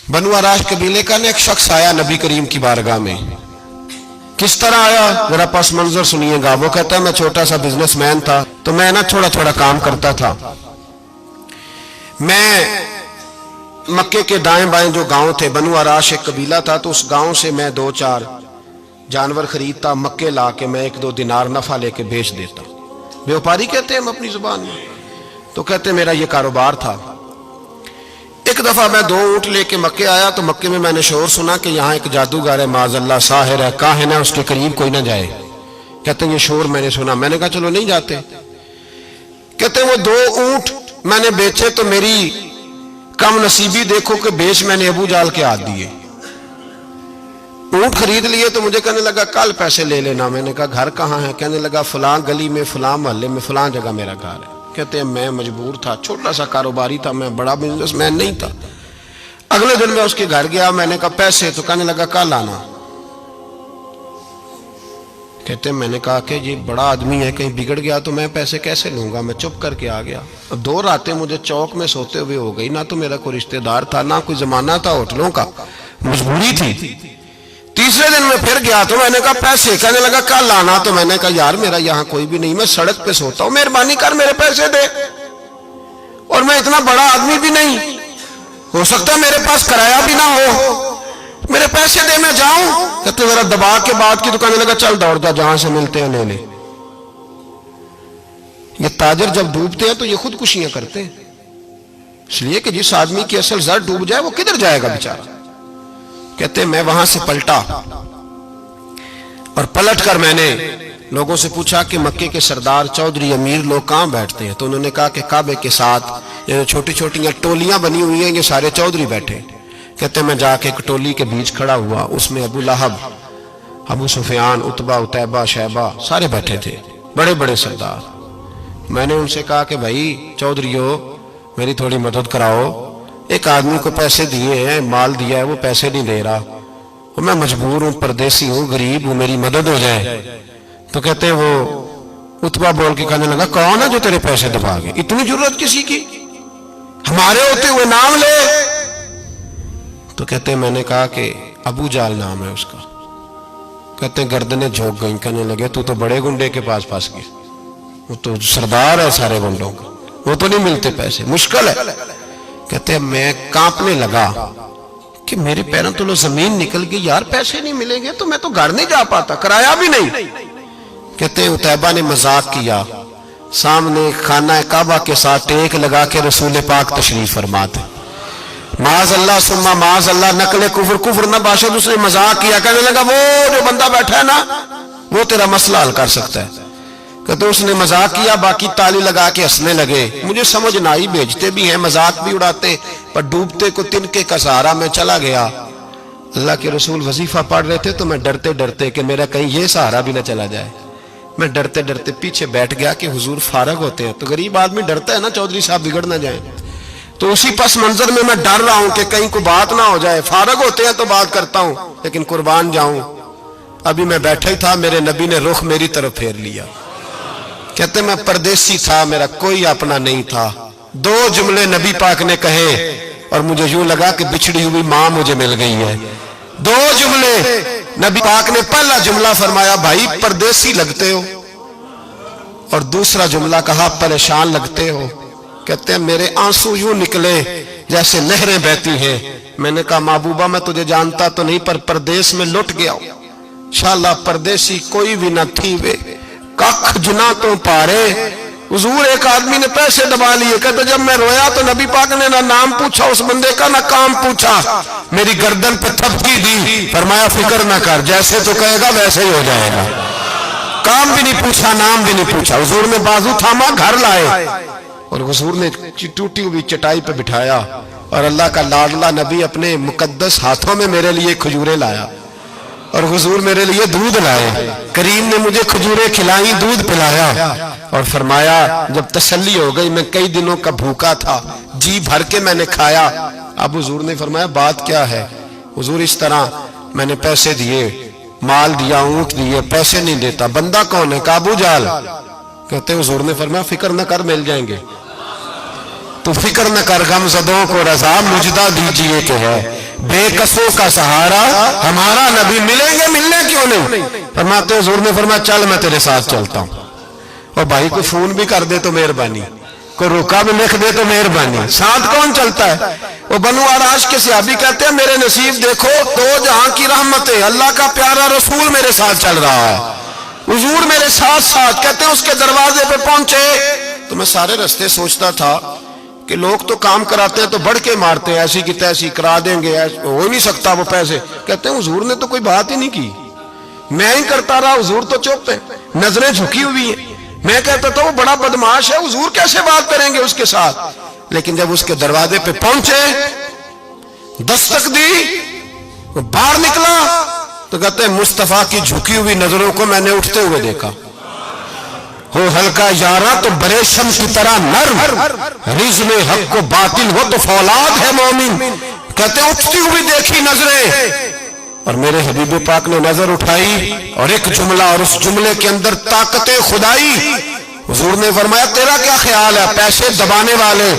बनु आराश कबीले का एक शख्स आया नबी करीम की बारगाह में। किस तरह आया जरा पस मंजर सुनिएगा। वो कहता है मैं छोटा सा बिजनेसमैन था, तो मैं ना थोड़ा थोड़ा काम करता था। मैं मक्के के दाएं बाएं जो गांव थे, बनु आराश एक कबीला था, तो उस गांव से मैं 2-4 जानवर खरीदता, मक्के ला के मैं 1-2 दिनार नफा लेके बेच देता। व्यापारी कहते हैं हम अपनी जुबान में, तो कहते मेरा ये कारोबार था। एक दफा मैं 2 ऊंट लेके मक्के आया, तो मक्के में मैंने शोर सुना कि यहाँ एक जादूगर है, माज़अल्लाह साहिर है, काहिन है, उसके करीब कोई ना जाए। कहते हैं ये शोर मैंने सुना। मैंने कहा चलो नहीं जाते। कहते हैं वो 2 ऊंट मैंने बेचे तो मेरी कम नसीबी देखो कि बेच मैंने अबू जाल के हाथ दिए। ऊंट खरीद लिए तो मुझे कहने लगा कल पैसे ले लेना। मैंने कहा घर कहाँ है? कहने लगा फलां गली में, फलां मोहल्ले में, फलां जगह मेरा घर है। कहते हैं मैं मजबूर था, छोटा सा कारोबारी था, मैं बड़ा बिजनेसमैन नहीं था। अगले दिन मैं उसके घर गया, मैंने कहा पैसे, तो कहने लगा कल आना। कहते हैं मैंने कहा कि ये बड़ा आदमी है, कहीं बिगड़ गया तो मैं पैसे कैसे लूंगा। मैं चुप करके आ गया। 2 रातें मुझे चौक में सोते हुए हो गई। ना तो मेरा कोई रिश्तेदार था, ना कोई जमाना था होटलों का, मजबूरी थी। तीसरे दिन मैं फिर गया तो मैंने कहा पैसे, कहने लगा कल आना। तो मैंने कहा यार मेरा यहाँ कोई भी नहीं, मैं सड़क पे सोता हूँ, मेहरबानी कर मेरे पैसे दे। और मैं इतना बड़ा आदमी भी नहीं, हो सकता है मेरे पास किराया भी ना हो, मेरे पैसे दे मैं जाऊं। कहते जरा दबा के बात की। तो कहने लगा चल दौड़ जा, जहां से मिलते हैं ले ले। ये ताजर जब डूबते हैं तो ये खुदकुशियां करते हैं, इसलिए कि जिस आदमी की असल जर डूब जाए वो किधर जाएगा बेचारा। कहते मैं वहां से पलटा और पलट कर मैंने लोगों से पूछा कि मक्के के सरदार चौधरी अमीर लोग कहां बैठते हैं। तो उन्होंने कहा कि काबे के साथ ये छोटी छोटी टोलियां बनी हुई हैं, ये सारे चौधरी बैठे। कहते मैं जाके एक टोली के बीच खड़ा हुआ, उसमें अबू लहब, अबू सुफियान, उतबा, उतैबा, शैबा सारे बैठे थे, बड़े बड़े सरदार। मैंने उनसे कहा कि भाई चौधरीओ मेरी थोड़ी मदद कराओ, एक आदमी को पैसे दिए हैं, माल दिया है, वो पैसे नहीं दे रहा, और मैं मजबूर हूं, परदेसी हूं, गरीब हूं, मेरी मदद हो जाए। तो कहते हैं वो उतबा बोल के कहने लगा कौन है जो तेरे पैसे दबा गए? इतनी जरूरत किसी की? हमारे होते हुए नाम ले। तो कहते हैं मैंने कहा कि अबू जाल नाम है उसका। कहते हैं गर्दनें झोंक गई। कहने लगे तू तो बड़े गुंडे के पास फंस गया, वो तो सरदार है सारे गुंडों का, वो तो नहीं मिलते पैसे, मुश्किल है। कहते हैं मैं कांपने लगा कि मेरे पैरों तो जमीन निकल गई, यार पैसे नहीं मिलेंगे तो मैं तो घर नहीं जा पाता, किराया भी नहीं। कहते हैं उतैबा ने मजाक किया, सामने खाना काबा के साथ टेक लगा के रसूल पाक तशरीफ फरमाते, माज अल्लाह सुम्मा माज अल्लाह, नकले कुफर, कुफर न बाशद। उसने मजाक किया, कहने लगा वो जो बंदा बैठा है ना वो तेरा मसला हल कर सकता है। कहते उसने मजाक किया, बाकी ताली लगा के हंसने लगे। मुझे समझ ना आई, भेजते भी हैं, मजाक भी उड़ाते, पर डूबते को तिनके का सहारा मैं चला गया। अल्लाह के रसूल वजीफा पढ़ रहे थे तो मैं डरते डरते कि मेरा कहीं ये सहारा भी ना चला जाए, मैं डरते डरते पीछे बैठ गया कि हुजूर फारग होते हैं। तो गरीब आदमी डरता है ना चौधरी साहब बिगड़ ना जाए। तो उसी पस मंजर में मैं डर रहा हूं कि कहीं को बात ना हो जाए, फारग होते हैं तो बात करता हूं, लेकिन कुर्बान जाऊं। अभी मैं बैठा ही था, मेरे नबी ने रुख मेरी तरफ फेर लिया। कहते मैं परदेसी था, मेरा कोई अपना नहीं था। 2 जुमले नबी पाक ने कहे और मुझे यूं लगा कि बिछड़ी हुई मां मुझे मिल गई है। 2 जुमले नबी पाक ने, पहला जुमला फरमाया भाई परदेसी लगते हो, और दूसरा जुमला कहा परेशान लगते हो। कहते हैं मेरे आंसू यूं निकले जैसे नहरें बहती हैं। मैंने कहा महबूबा मैं तुझे जानता तो नहीं, पर परदेश में लुट गया हूं। इंशाअल्लाह परदेसी कोई भी न थी वे, कख जुना तो पारे। हुजूर एक आदमी ने पैसे दबा लिए। कहते जब मैं रोया तो नबी पाक ने ना नाम पूछा उस बंदे का, ना काम पूछा, मेरी गर्दन पे थपकी दी, फरमाया फिक्र ना कर, जैसे तो कहेगा वैसे ही हो जाएगा। काम भी नहीं पूछा, नाम भी नहीं पूछा। हुजूर ने बाजू थामा, घर लाए, और हुजूर ने टूटी हुई चटाई पे बिठाया, और अल्लाह का लाडला नबी अपने मुकद्दस हाथों में मेरे लिए खजूरें लाया, और हुजूर मेरे लिए दूध लाए। करीम ने मुझे खजूरें खिलाई, दूध पिलाया, और फरमाया जब तसल्ली हो गई, मैं कई दिनों का भूखा था, जी भर के मैंने खाया। अब हुजूर ने फरमाया बात क्या है? हुजूर इस तरह मैंने पैसे दिए, माल दिया, ऊंट दिए, पैसे नहीं देता। बंदा कौन है? अबू जाल। कहते हुजूर ने फरमाया फिक्र न कर, मिल जाएंगे। तो फिक्र न कर, गमज़दों को रज़ा मुजदा दीजिए कि है। بے کسوں کا سہارا ہمارا نبی، ملیں گے ملنے کیوں نہیں؟ فرماتے حضور نے فرمایا چل میں تیرے ساتھ چلتا ہوں، اور بھائی کو فون بھی کر دے تو مہربانی، کوئی روکا بھی لکھ دے تو مہربانی، ساتھ کون چلتا ہے؟ وہ بنو عراش کے صحابی کہتے ہیں میرے نصیب دیکھو، دو جہاں کی رحمتیں، اللہ کا پیارا رسول میرے ساتھ چل رہا ہے، حضور میرے ساتھ ساتھ۔ کہتے ہیں اس کے دروازے پہ پہنچے تو میں سارے رستے سوچتا تھا کہ لوگ تو کام کراتے ہیں تو بڑھ کے مارتے ہیں، ایسی کی تیسی کرا دیں گے، ہو ہی نہیں سکتا وہ پیسے۔ کہتے ہیں حضور نے تو کوئی بات ہی نہیں کی، میں ہی کرتا رہا، حضور تو چپ ہیں، نظریں جھکی ہوئی ہیں۔ میں کہتا تھا وہ بڑا بدماش ہے، حضور کیسے بات کریں گے اس کے ساتھ؟ لیکن جب اس کے دروازے پہ پہنچے، دستک دی، وہ باہر نکلا تو کہتے ہیں مصطفیٰ کی جھکی ہوئی نظروں کو میں نے اٹھتے ہوئے دیکھا۔ ہو ہلکا یارا تو برے شمس کی طرح نرم، رزم حق کو باطل ہو تو فولاد ہے مومن۔ کہتے ہیں اٹھتی ہوئی دیکھی نظریں، اور میرے حبیب پاک نے نظر اٹھائی اور ایک جملہ، اور اس جملے کے اندر طاقت خدائی۔ حضور نے فرمایا تیرا کیا خیال ہے؟ پیسے دبانے والے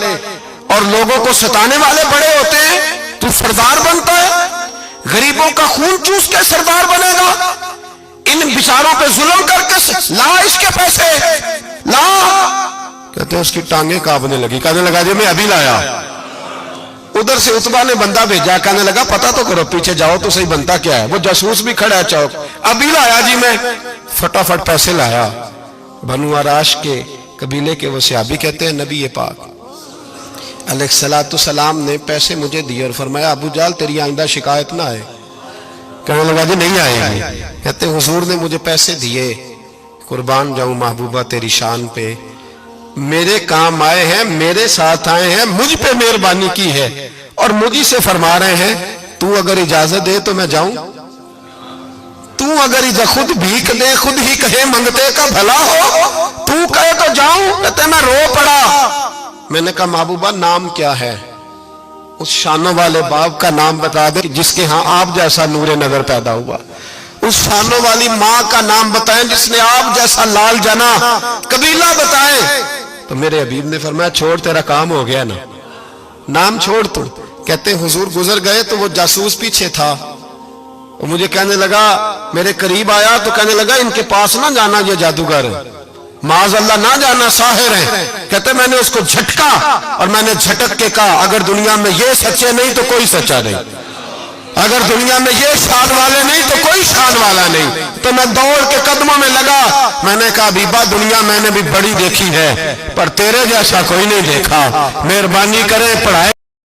اور لوگوں کو ستانے والے بڑے ہوتے ہیں، تو سردار بنتا ہے؟ غریبوں کا خون چوس کے سردار بنے گا؟ ان بیچاروں پہ ظلم کر کے لا اس کے پیسے لا۔ کہتے ہیں اس کی ٹانگیں کانپنے لگی، کہنے لگا جی میں ابھی لایا۔ ادھر سے عتبہ نے بندہ بھیجا، کہنے لگا پتہ تو کرو، پیچھے جاؤ تو صحیح بنتا کیا ہے۔ وہ جاسوس بھی کھڑا ہے چوک، ابھی لایا جی میں، فٹافٹ پیسے لایا۔ بنو عراش کے قبیلے کے وہ صحابی کہتے ہیں نبی پاک علیہ السلام نے پیسے مجھے دیے اور فرمایا ابو جال تیری آئندہ شکایت نہ آئے۔ کہنے لگا جی نہیں آئے گی۔ کہتے ہیں حضور نے مجھے پیسے دیے، قربان جاؤں محبوبہ تیری شان پہ، میرے کام آئے ہیں، میرے ساتھ آئے ہیں، مجھ پہ مہربانی کی ہے، اور مجھے سے فرما رہے ہیں تو اگر اجازت دے تو میں جاؤں، تو اگر خود بھیک دے، خود ہی کہے منگتے کا بھلا ہو، تو کہے تو جاؤں۔ کہتے ہیں میں رو پڑا۔ میں نے کہا محبوبہ نام کیا ہے؟ اس شانوں والے باپ کا نام بتا دے جس کے ہاں آپ جیسا نور نظر پیدا ہوا، اس شانوں والی ماں کا نام بتائیں جس نے آپ جیسا لال جنا، قبیلہ بتائیں۔ تو میرے حبیب نے فرمایا چھوڑ تیرا کام ہو گیا نا، نام چھوڑ تو۔ کہتے ہیں حضور گزر گئے تو وہ جاسوس پیچھے تھا، وہ مجھے کہنے لگا، میرے قریب آیا تو کہنے لگا ان کے پاس نہ جانا، یہ جادوگر معاذ اللہ نہ جانا، ساحر ہیں۔ کہتے میں نے اس کو جھٹکا اور میں نے جھٹک کے کہا اگر دنیا میں یہ سچے نہیں تو کوئی سچا نہیں، اگر دنیا میں یہ شان والے نہیں تو کوئی شان والا نہیں۔ تو میں دوڑ کے قدموں میں لگا، میں نے کہا حبیبہ دنیا میں نے بھی بڑی دیکھی ہے پر تیرے جیسا کوئی نہیں دیکھا، مہربانی کرے پڑھائے